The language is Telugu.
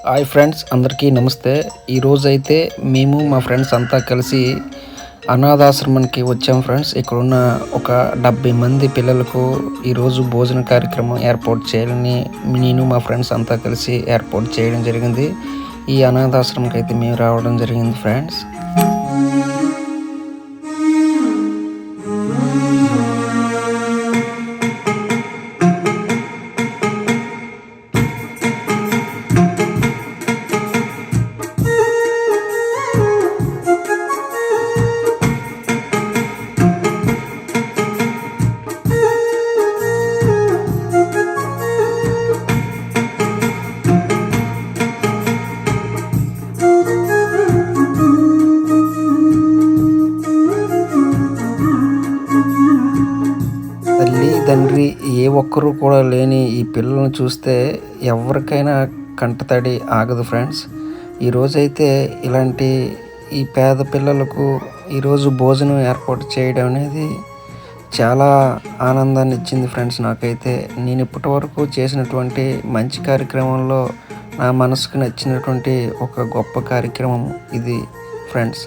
హాయ్ ఫ్రెండ్స్, అందరికీ నమస్తే. ఈరోజైతే మేము మా ఫ్రెండ్స్ అంతా కలిసి అనాథాశ్రమానికి వచ్చాం ఫ్రెండ్స్. ఇక్కడున్న ఒక 70 మంది పిల్లలకు ఈరోజు భోజన కార్యక్రమం ఏర్పాటు చేయాలని నేను మా ఫ్రెండ్స్ అంతా కలిసి ఏర్పాటు చేయడం జరిగింది. ఈ అనాథాశ్రమంకి అయితే మేము రావడం జరిగింది ఫ్రెండ్స్. తల్లి తండ్రి ఏ ఒక్కరు కూడా లేని ఈ పిల్లలను చూస్తే ఎవరికైనా కంటతడి ఆగదు ఫ్రెండ్స్. ఈరోజైతే ఇలాంటి ఈ పేద పిల్లలకు ఈరోజు భోజనం ఏర్పాటు చేయడం అనేది చాలా ఆనందాన్ని ఇచ్చింది ఫ్రెండ్స్. నాకైతే నేను ఇప్పటి వరకు చేసినటువంటి మంచి కార్యక్రమంలో నా మనసుకు నచ్చినటువంటి ఒక గొప్ప కార్యక్రమం ఇది ఫ్రెండ్స్.